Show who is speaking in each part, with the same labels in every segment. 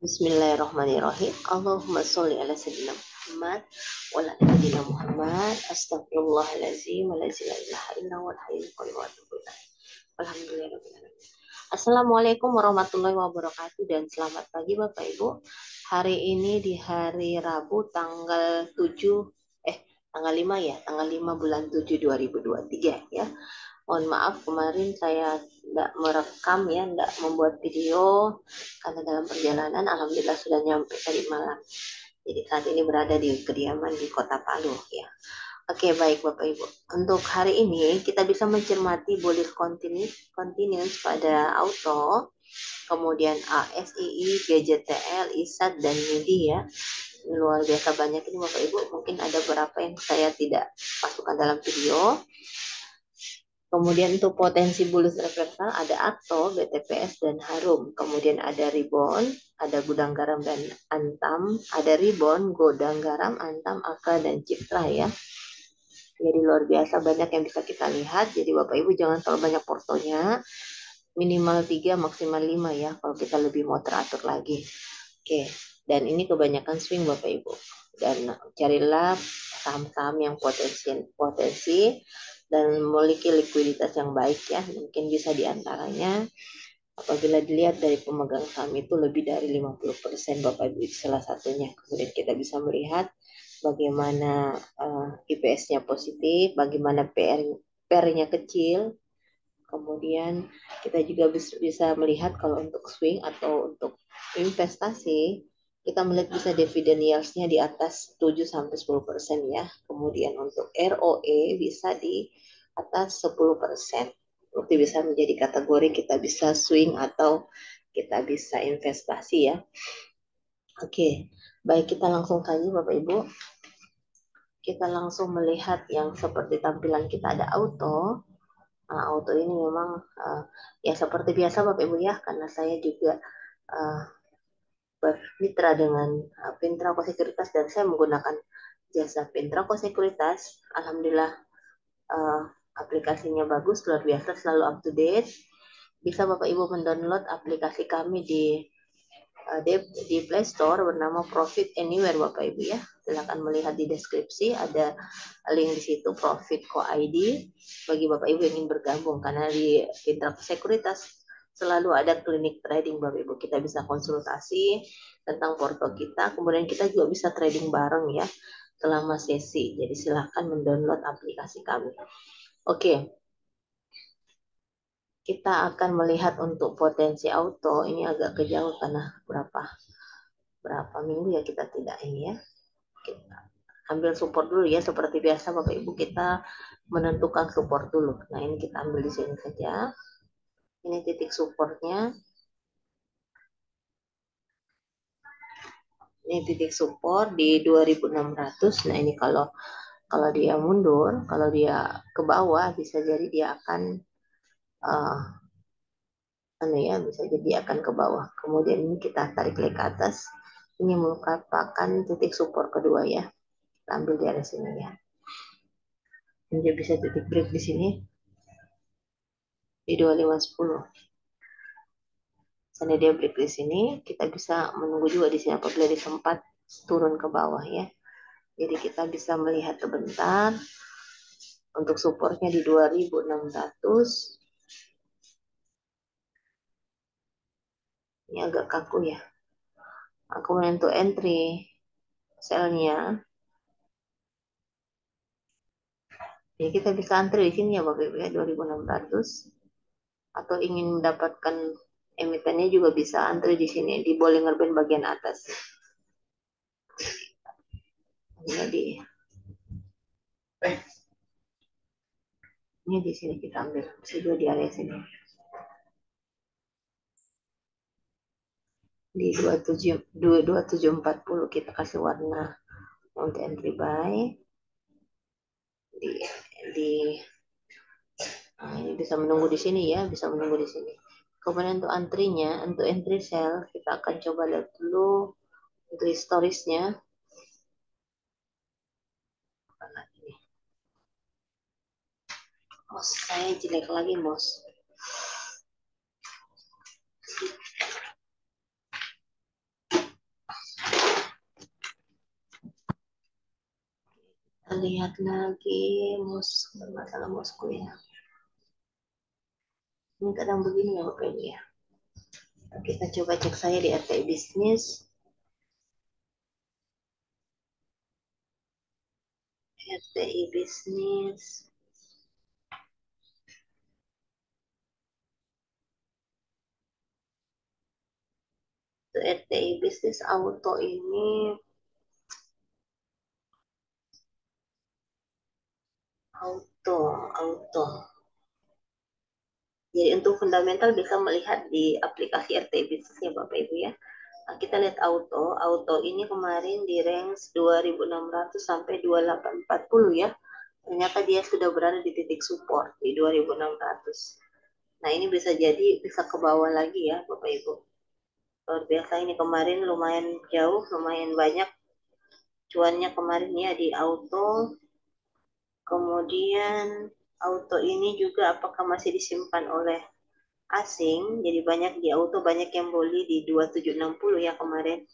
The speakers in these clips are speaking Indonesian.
Speaker 1: Bismillahirrahmanirrahim. Allahumma sholli ala sayyidina Muhammad wa ala ali sayyidina Muhammad. Astagfirullahalazim wa la ilaha illa huwal hayyul qayyum wa atubu ilaih. Alhamdulillahirabbil alamin. Assalamualaikum warahmatullahi wabarakatuh dan selamat pagi Bapak Ibu. Hari ini di hari Rabu tanggal 5 ya, tanggal 5 bulan 7 2023 ya. Mohon maaf kemarin saya tidak merekam ya, tidak membuat video karena dalam perjalanan alhamdulillah sudah nyampe tadi malam. Jadi saat ini berada di kediaman di Kota Palu ya. Oke, baik Bapak Ibu. Untuk hari ini kita bisa mencermati bullish continuous pada auto, kemudian ASII, GJTL, ISAT dan MIDI ya. Luar biasa banyak ini Bapak Ibu. Mungkin ada beberapa yang saya tidak masukkan dalam video. Kemudian untuk potensi bullish reversal ada ATO, BTPS, dan Harum. Kemudian ada Ribon, ada Gudang Garam dan Antam, ada Ribon, Gudang Garam, Antam, Aka, dan Cipta ya. Jadi luar biasa banyak yang bisa kita lihat. Jadi Bapak Ibu jangan terlalu banyak portonya. Minimal 3, maksimal 5 ya. Kalau kita lebih mau teratur lagi. Oke, dan ini kebanyakan swing Bapak Ibu. Dan carilah saham-saham yang potensi dan memiliki likuiditas yang baik ya. Mungkin bisa diantaranya apabila dilihat dari pemegang saham itu lebih dari 50% Bapak Ibu salah satunya. Kemudian kita bisa melihat bagaimana IPS-nya positif, bagaimana PR-nya kecil. Kemudian kita juga bisa melihat kalau untuk swing atau untuk investasi, kita melihat bisa dividen yield-nya di atas 7-10% ya. Kemudian untuk ROE bisa di atas 10%. Itu bisa menjadi kategori kita bisa swing atau kita bisa investasi ya. Oke, baik kita langsung saja Bapak Ibu. Kita langsung melihat yang seperti tampilan kita ada auto. Auto ini memang ya seperti biasa Bapak Ibu ya, karena saya juga bermitra dengan Pintrako Sekuritas dan saya menggunakan jasa Pintrako Sekuritas. Alhamdulillah aplikasinya bagus, luar biasa, selalu up to date. Bisa Bapak Ibu mendownload aplikasi kami di Play Store bernama Profit Anywhere Bapak Ibu ya. Silakan melihat di deskripsi ada link di situ Profit Co ID bagi Bapak Ibu yang ingin bergabung, karena di Pintrako Sekuritas selalu ada klinik trading Bapak Ibu. Kita bisa konsultasi tentang porto kita, kemudian kita juga bisa trading bareng ya selama sesi. Jadi silakan mendownload aplikasi kami. Oke. Kita akan melihat untuk potensi auto ini agak kejauh karena berapa minggu ya kita tidak ini ya. Kita ambil support dulu ya, seperti biasa Bapak Ibu kita menentukan support dulu. Nah ini kita ambil di sini saja. Ini titik supportnya. Ini titik support di 2600. Nah ini kalau dia mundur, kalau dia ke bawah bisa jadi dia akan bisa jadi akan ke bawah. Kemudian ini kita tarik ke atas. Ini merupakan titik support kedua ya. Kita ambil di area sini ya. Ini bisa titik break di sini di 2510. Misalnya dia break di sini, kita bisa menunggu juga di sini apabila dia sempat turun ke bawah ya. Jadi kita bisa melihat sebentar untuk supportnya di 2600. Ini agak kaku ya. Aku menentu entry sell-nya. Jadi kita bisa antri di sini ya Bapak Ibu ya 2600. Atau ingin mendapatkan emitennya juga bisa antri di sini di Bollinger Band bagian atas. Jadi ini di sini kita ambil, bisa juga di area sini. Di 2740 kita kasih warna untuk entry buy. Ini bisa menunggu di sini ya, bisa menunggu di sini. Kemudian untuk antrinya, untuk entry sell kita akan coba lihat dulu untuk historisnya. Mouse saya jelek lagi mouse. lihat lagi masalah mosku ya. Ini kadang begini ya Bapak Ibu ya. Kita coba cek saya di RTI bisnis. RTI bisnis. RTI bisnis auto ini auto. Jadi untuk fundamental bisa melihat di aplikasi RTI bisnis ya Bapak Ibu ya. Nah, kita lihat auto ini kemarin di range 2600 sampai 2840 ya. Ternyata dia sudah berada di titik support di 2600. Nah, ini bisa jadi bisa ke bawah lagi ya Bapak Ibu. Luar biasa ini kemarin lumayan jauh, lumayan banyak cuannya kemarin ya di auto. Kemudian auto ini juga apakah masih disimpan oleh asing? Jadi banyak di auto, banyak yang beli di 2760 ya kemarin.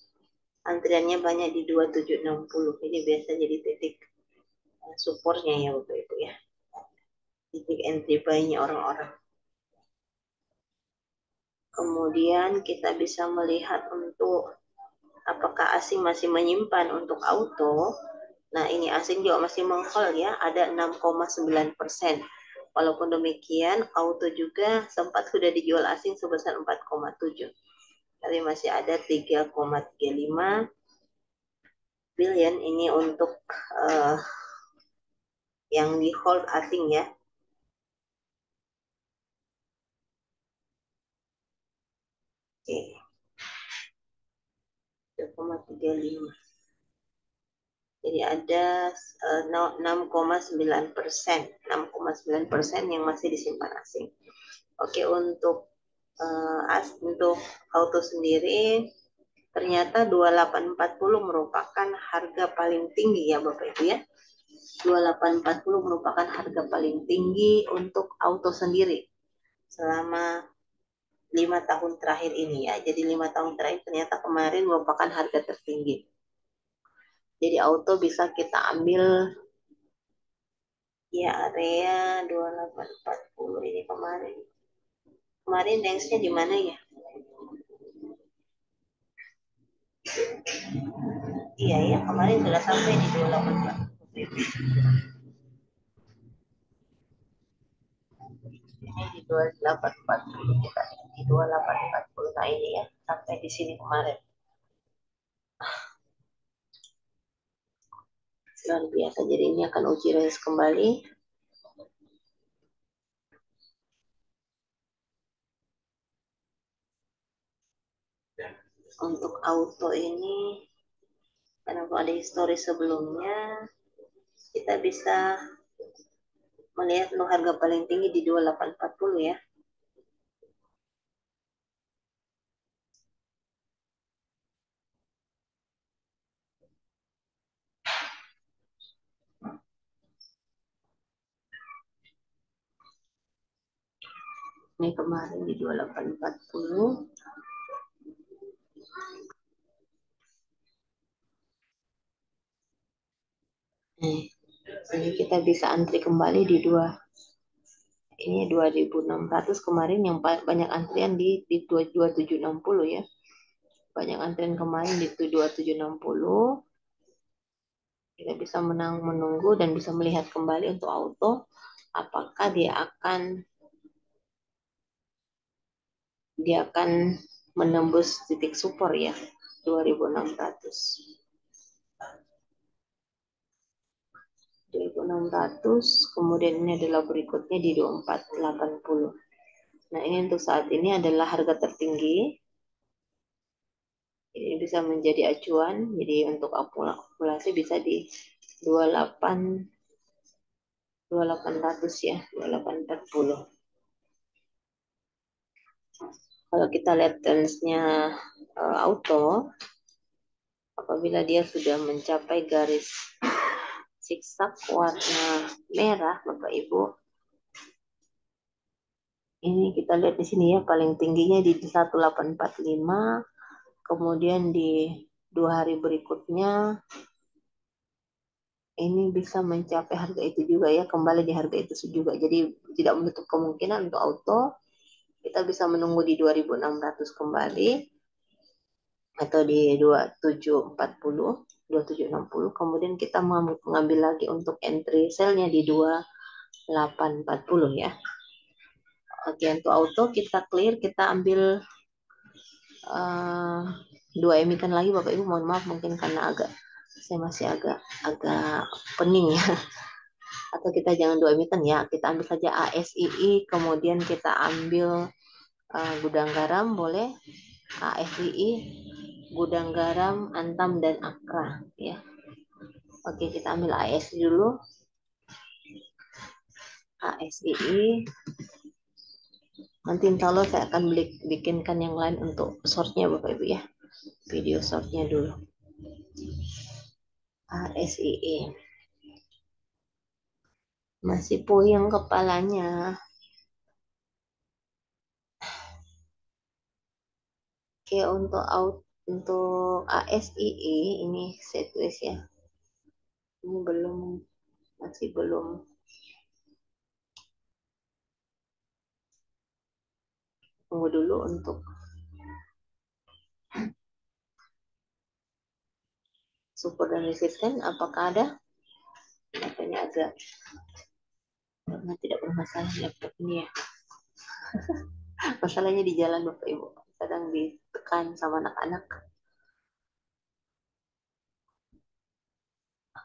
Speaker 1: Antriannya banyak di 2760. Ini biasa jadi titik supportnya ya Bapak Ibu ya. Titik entry buy-nya orang-orang. Kemudian kita bisa melihat untuk apakah asing masih menyimpan untuk auto. Nah, ini asing juga masih meng-hold ya, ada 6,9%. Walaupun demikian, auto juga sempat sudah dijual asing sebesar 4,7. Tapi masih ada 3,35 billion ini untuk yang di hold asing ya. Oke. 3,35. Jadi ada 6,9%, 6,9% yang masih disimpan asing. Oke, untuk untuk auto sendiri ternyata 2840 merupakan harga paling tinggi ya Bapak Ibu ya. 2840 merupakan harga paling tinggi untuk auto sendiri selama 5 tahun terakhir ini ya. Jadi 5 tahun terakhir ternyata kemarin merupakan harga tertinggi. Jadi auto bisa kita ambil ya area 2840 ini kemarin. Kemarin range-nya di mana ya? Iya ya, kemarin sudah sampai di 2840. Ini di 2840 kita di 2840. Nah ini ya, sampai di sini kemarin. Luar biasa. Jadi ini akan uji range kembali. Untuk auto ini karena ada histori sebelumnya, kita bisa melihat lo harga paling tinggi di 2840 ya. Ini kemarin di 2840. Ini kita bisa antri kembali di ini 2600 kemarin yang banyak antrian di 2760 ya. Banyak antrian kemarin di 2760. Kita bisa menunggu dan bisa melihat kembali untuk auto apakah dia akan menembus titik support ya 2600. 2600, kemudian ini adalah berikutnya di 2480. Nah, ini untuk saat ini adalah harga tertinggi. Ini bisa menjadi acuan, jadi untuk akumulasi bisa di 2800 ya, 2840. Kalau kita lihat trendnya auto, apabila dia sudah mencapai garis zigzag warna merah, Bapak Ibu, ini kita lihat di sini ya, paling tingginya di 1845, kemudian di 2 hari berikutnya ini bisa mencapai harga itu juga ya, kembali di harga itu juga. Jadi tidak menutup kemungkinan untuk auto kita bisa menunggu di 2600 kembali atau di 2740, 2760. Kemudian kita mengambil lagi untuk entry sell-nya di 2840 ya. Oke, untuk auto kita clear, kita ambil uh, 2 emiten lagi Bapak Ibu. Mohon maaf mungkin karena saya masih agak pening ya. Atau kita jangan 2 emiten ya, kita ambil saja ASII, kemudian kita ambil gudang garam boleh, ASII, gudang garam, Antam dan Akra ya. Oke, kita ambil ASI dulu. ASII. Nanti insya Allah saya akan bikinkan yang lain untuk shortnya Bapak Ibu ya. Video shortnya dulu. ASII. Masih puyeng kepalanya. Oke, untuk ASII ini setlist ya. Ini masih belum. Tunggu dulu untuk support dan resisten apakah ada? Katanya agak tidak bermasalah laptop ini ya. Masalahnya di jalan Bapak Ibu, kadang ditekan sama anak-anak.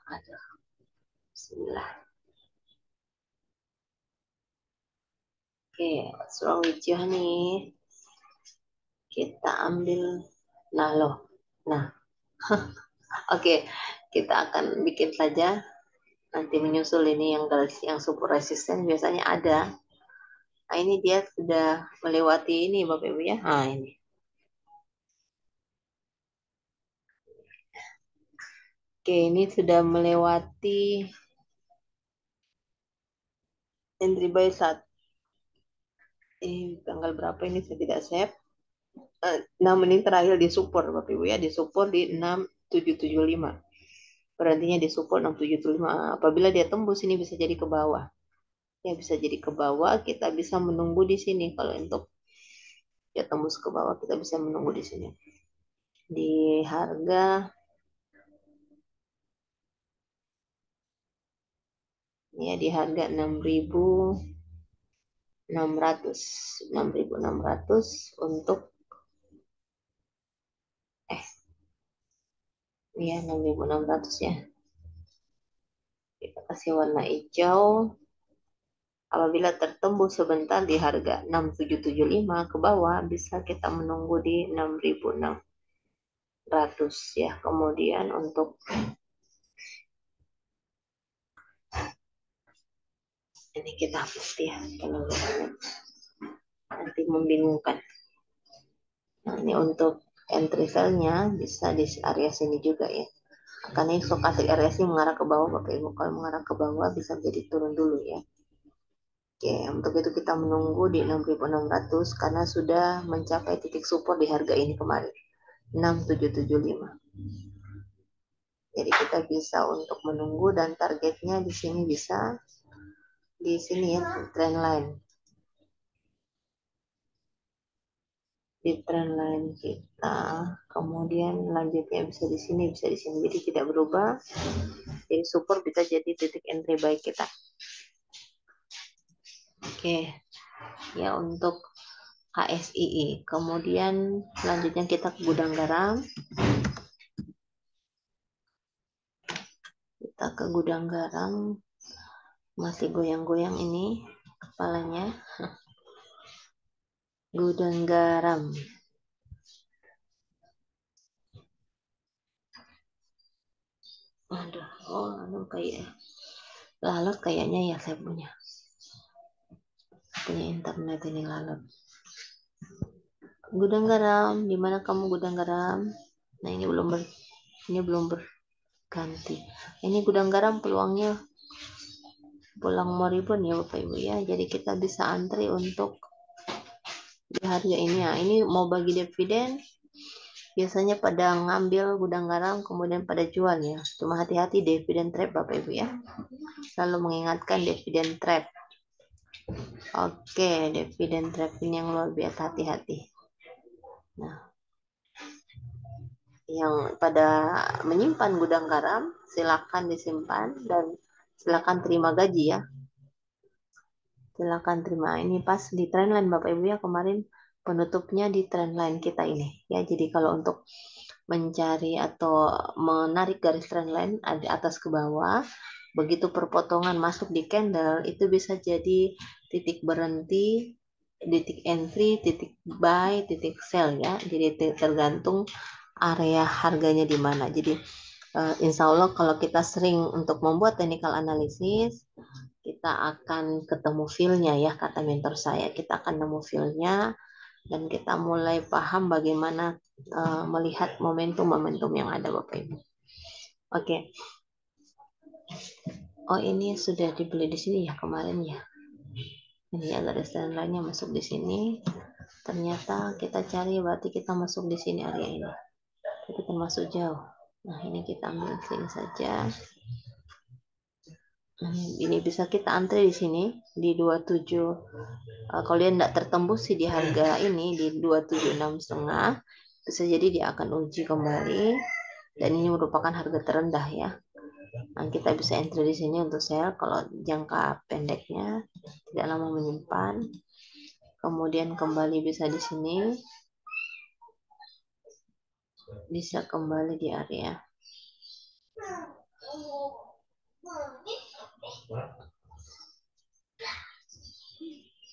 Speaker 1: Ada. Bismillah. Oke, what's wrong with you nih? Kita ambil loh. Nah, oke, kita akan bikin saja. Nanti menyusul ini yang super resisten biasanya ada. Nah, ini dia sudah melewati ini Bapak Ibu ya. Nah, ini. Oke, ini sudah melewati entry buy saat tanggal berapa ini saya tidak save. 6 menit terakhir di support Bapak Ibu ya, di support di 6775. Berhentinya di support 6775. Apabila dia tembus ini bisa jadi ke bawah. Ya bisa jadi ke bawah, kita bisa menunggu di sini. Kalau untuk dia tembus ke bawah kita bisa menunggu di sini. Di harga ya di harga 6.600 untuk ya 6.600 ya. Kita kasih warna hijau. Apabila tertembus sebentar di harga 6.775 ke bawah, bisa kita menunggu di 6.600 ya. Kemudian untuk ini kita hapus ya, kalau nanti membingungkan. Nah, ini untuk entry sell-nya bisa di area sini juga ya. Karena ini stokastik area sini mengarah ke bawah Bapak Ibu. Kalau mengarah ke bawah bisa jadi turun dulu ya. Oke, untuk itu kita menunggu di 6.600 karena sudah mencapai titik support di harga ini kemarin. 6.775. Jadi kita bisa untuk menunggu dan targetnya di sini bisa di sini ya, trend line. Di trend line kita, kemudian lanjutnya bisa di sini, bisa di sini. Jadi tidak berubah. Jadi support bisa jadi titik entry buy kita. Oke. Ya untuk ASII. Kemudian selanjutnya kita ke gudang garam. Kita ke gudang garam. Masih goyang-goyang ini kepalanya. Gudang garam. Aduh, kayak lalat kayaknya ya saya punya internet ini lalat. Gudang garam, di mana kamu gudang garam? Nah ini belum berganti. Ini gudang garam peluangnya pulang moribun ya Bapak Ibu ya. Jadi kita bisa antri untuk di harga ini ya. Ini mau bagi dividen biasanya pada ngambil gudang garam kemudian pada jual ya. Cuma hati-hati dividen trap Bapak Ibu ya. Selalu mengingatkan dividen trap. Oke, dividen trap ini yang luar biasa, hati-hati. Nah, yang pada menyimpan gudang garam silakan disimpan dan silakan terima gaji ya. Silakan terima. Ini pas di Trendline Bapak Ibu ya, kemarin penutupnya di Trendline kita ini ya. Jadi kalau untuk mencari atau menarik garis Trendline ada atas ke bawah, begitu perpotongan masuk di candle itu bisa jadi titik berhenti, titik entry, titik buy, titik sell ya. Jadi tergantung area harganya di mana. Jadi insya Allah kalau kita sering untuk membuat technical analysis, kita akan ketemu feel-nya ya, kata mentor saya. Kita akan nemu feel-nya dan kita mulai paham bagaimana melihat momentum-momentum yang ada Bapak Ibu. Oke. Oh, ini sudah dibeli di sini ya kemarin ya. Ini ada restoran lainnya masuk di sini. Ternyata kita cari berarti kita masuk di sini area ini. Tapi termasuk jauh. Nah, ini kita ambil sini saja. Ini bisa kita antre di sini di 27. Kalau dia tidak tertembus sih di harga ini di 276,5, bisa jadi dia akan uji kembali dan ini merupakan harga terendah ya. Nah, kita bisa entry di sini untuk sell kalau jangka pendeknya tidak lama menyimpan. Kemudian kembali bisa di sini. Bisa kembali di area.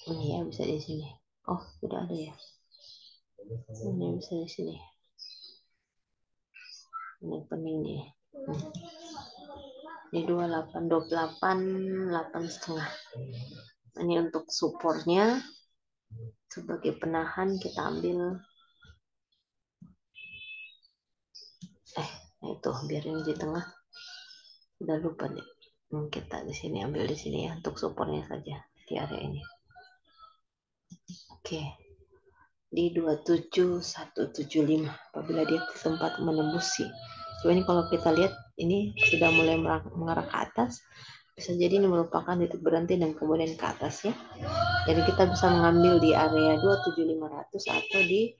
Speaker 1: Ini ya bisa di sini. Oh, sudah ada ya. Ini bisa di sini. Ini pening nih. Ini 28, 8,5. Ini untuk supportnya sebagai penahan kita ambil. Nah itu biar ini di tengah. Udah lupa nih. Kita di sini ambil di sini ya untuk supportnya saja di area ini. Oke. Di 27175 apabila dia sempat menembus sih. Cuma ini kalau kita lihat ini sudah mulai mengarah ke atas, bisa jadi ini merupakan titik berhenti dan kemudian ke atas ya. Jadi kita bisa mengambil di area 27500 atau di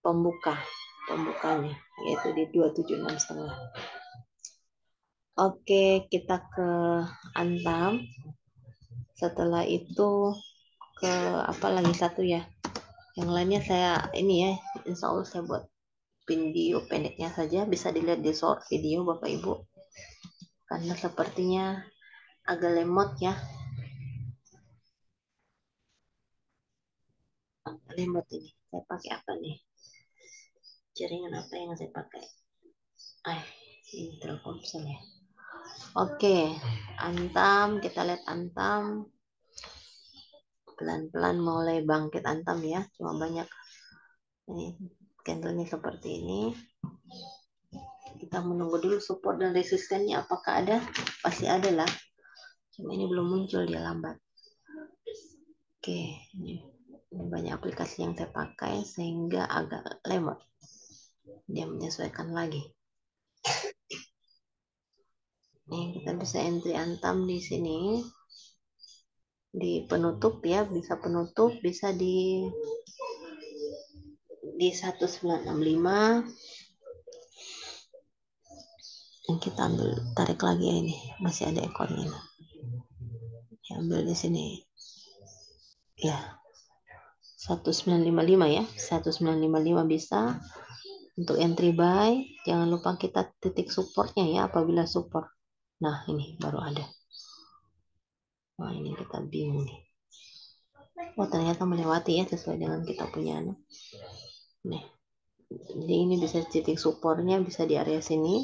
Speaker 1: pembukanya yaitu di 276,5. Oke, kita ke Antam. Setelah itu ke apa lagi satu ya. Yang lainnya saya ini ya, insya Allah saya buat video pendeknya saja, bisa dilihat di short video Bapak Ibu. Karena sepertinya agak lemot ya. Lemot ini. Saya pakai apa nih? Jaringan apa yang saya pakai? Ini Telkomsel ya. Oke, Antam, kita lihat Antam. Pelan-pelan mulai bangkit Antam ya, cuma banyak. Ini candlenya seperti ini. Kita menunggu dulu support dan resistennya apakah ada? Pasti ada lah. Cuma ini belum muncul, dia lambat. Oke, ini banyak aplikasi yang saya pakai sehingga agak lemot. Dia menyesuaikan lagi. Nih, kita bisa entry Antam di sini. Di penutup ya, bisa penutup, bisa di 1965. Dan kita ambil tarik lagi ya, ini masih ada ekornya. Ambil di sini ya 1955 ya, 1955 bisa untuk entry buy. Jangan lupa kita titik supportnya ya apabila support. Nah ini baru ada. Wah ini kita bingung nih. Oh ternyata melewati ya sesuai dengan kita punya nih. Jadi ini bisa titik supportnya bisa di area sini.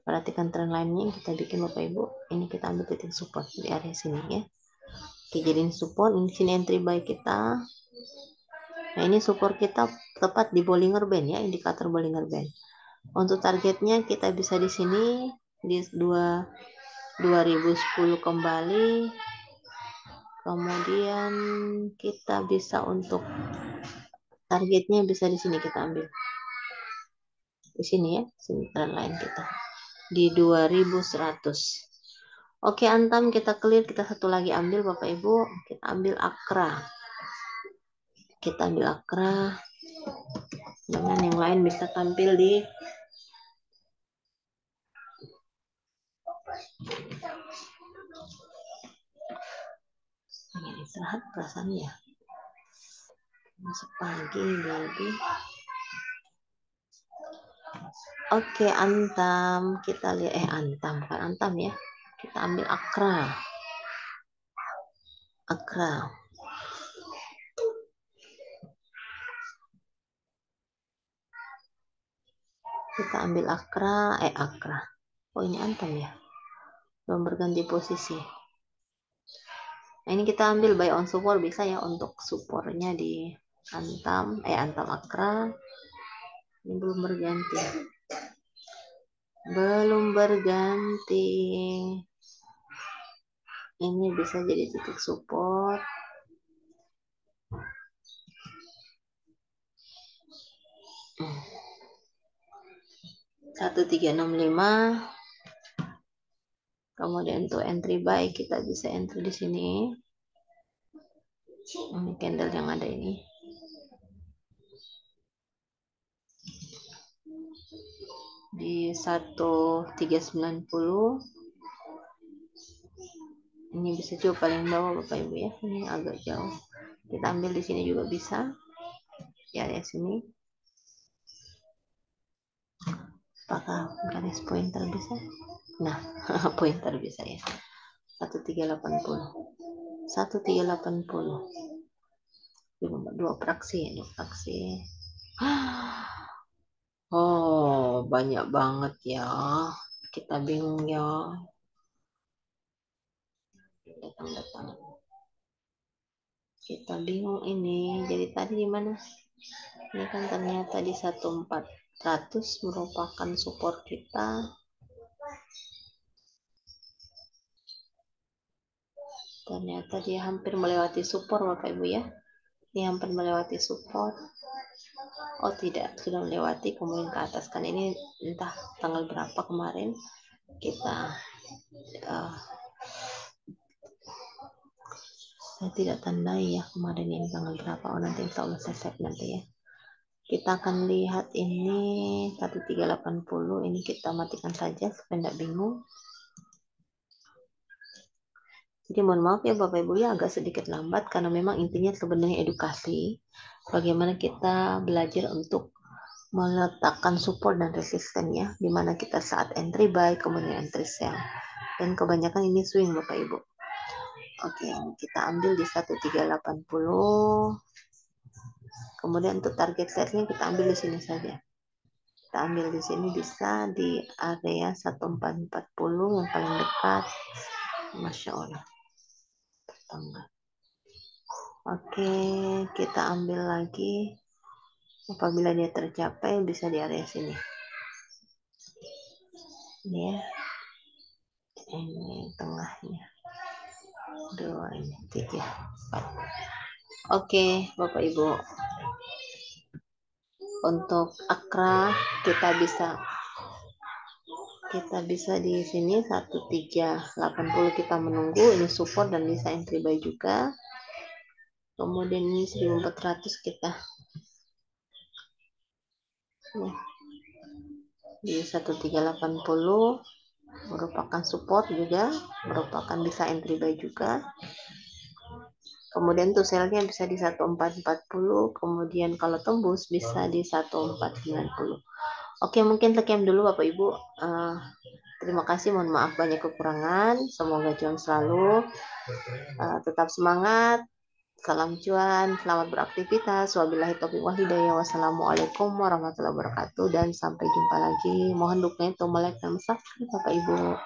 Speaker 1: Perhatikan trend lainnya kita bikin Bapak Ibu. Ini kita ambil titik support di area sini ya. Oke, jadi ini support, ini sini entry buy kita. Nah, ini support kita tepat di Bollinger Band ya, indikator Bollinger Band. Untuk targetnya kita bisa di sini di 2010 kembali. Kemudian kita bisa untuk targetnya bisa di sini kita ambil. Di sini ya, sini trendline kita. Di 2100. Oke, Antam kita clear, kita satu lagi ambil Bapak Ibu, kita ambil Akra. Kita ambil Akra. Dengan yang lain bisa tampil di pengen istirahat perasaan ya. Masuk pagi baby. Oke, Antam, kita lihat Antam, bukan Antam ya. Kita ambil Akra. Akra. Kita ambil Akra, Akra. Oh, ini Antam ya. Belum berganti posisi. Nah, ini kita ambil buy on support bisa ya untuk supportnya di Antam, Antam Akra. Ini belum berganti. Belum berganti. Ini bisa jadi titik support. Satu 1365. Kemudian untuk entry buy kita bisa entry di sini. Ini candle yang ada ini. Di 1390. Ini bisa juga paling bawah Bapak Ibu ya. Ini agak jauh. Kita ambil di sini juga bisa. Ya, di sini. Apakah garis pointer bisa? Nah, pointer bisa ya. 1380. 1380. Dua fraksi, dua fraksi. Oh, banyak banget ya. Kita bingung ya. Datang-datang. Kita bingung ini. Jadi tadi di mana? Ini kan ternyata di 1400 merupakan support kita. Ternyata dia hampir melewati support Bapak Ibu ya. Dia hampir melewati support. Oh tidak, sudah melewati kemudian ke atas. Kan ini entah tanggal berapa kemarin kita saya tidak tandai ya kemarin ini tanggal berapa. Oh nanti insya Allah saya save nanti ya. Kita akan lihat ini 1380. Ini kita matikan saja supaya tidak bingung. Jadi mohon maaf ya Bapak Ibu ya agak sedikit lambat karena memang intinya sebenarnya edukasi. Bagaimana kita belajar untuk meletakkan support dan resisten ya. Dimana kita saat entry buy kemudian entry sell. Dan kebanyakan ini swing Bapak Ibu. Oke, kita ambil di 1380. Kemudian untuk target setnya kita ambil di sini saja. Kita ambil di sini bisa di area 1440 yang paling dekat. Masya Allah. Oke, kita ambil lagi. Apabila dia tercapai bisa di area sini. Ini ya. Ini tengahnya. 2, ini 3, 4. Oke, Bapak Ibu. Untuk Akra kita bisa di sini 1380 kita menunggu ini support dan bisa entry buy juga. Kemudian ini 1400 kita di 1380 merupakan support juga, merupakan bisa entry buy juga. Kemudian tuh sellnya bisa di 1440, kemudian kalau tembus bisa di 1490. Oke, mungkin sekian dulu Bapak Ibu. Terima kasih, mohon maaf banyak kekurangan. Semoga cuan selalu. Tetap semangat. Salam cuan, selamat beraktivitas. Wabillahi taufiq wal hidayah. Wassalamualaikum warahmatullahi wabarakatuh dan sampai jumpa lagi. Mohon dukungan, like dan subscribe Bapak Ibu.